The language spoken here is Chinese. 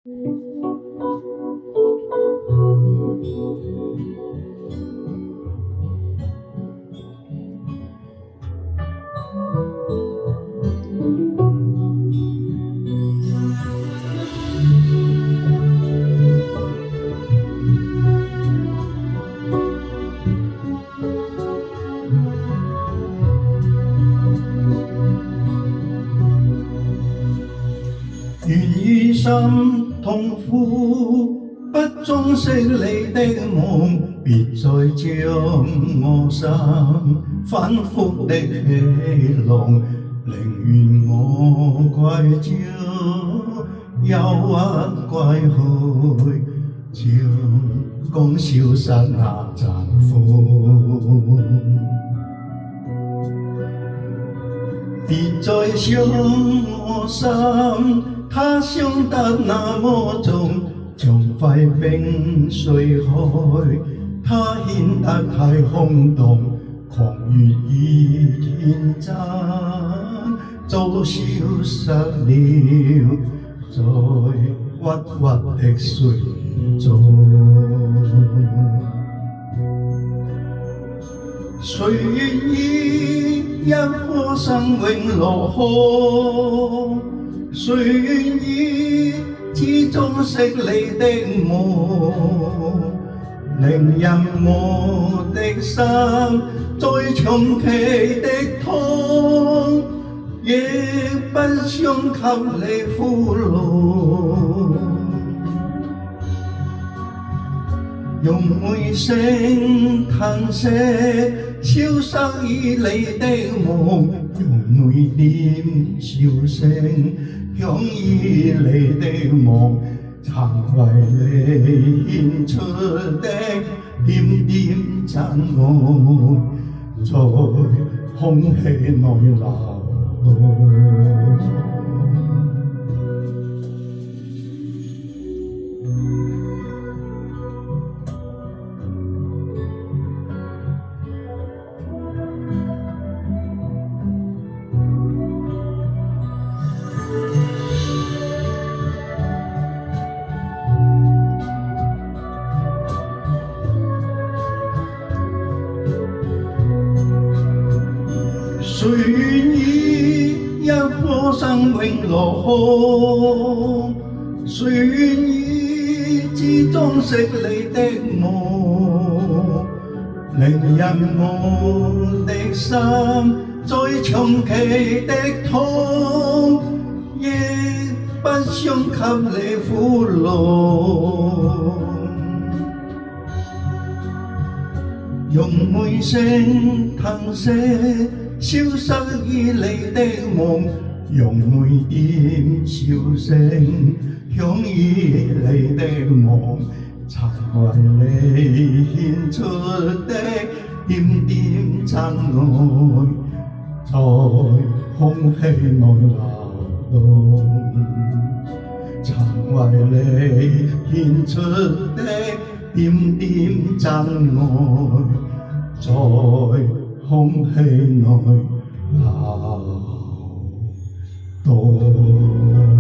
願以心痛苦，不終息你的夢，別再將我心反覆的戲弄，寧願我歸家，憂鬱歸去，將功消失那陣風。別再傷我心，它傷得那麼重，像塊冰碎開，它顯得太空洞，狂熱與天真早消失了，在鬱鬱的歲月中。誰願意一顆心永落空？誰願意始終識你的夢？寧任我的心再長期的痛，亦不想給你負累。用每聲嘆息消失於你的夢，用每點笑聲響於你的夢，曾為你獻出的點點真愛，在空氣內流動。誰願意一顆心永落空？誰願意始終識你的夢？寧任我的心再長期的痛，亦不想給你負累。用每聲嘆息消失於你的夢，用每點笑聲響於你的夢，曾為你獻出的點點真愛，在空氣內流動。曾為你獻出的點點真愛，在空氣內流動。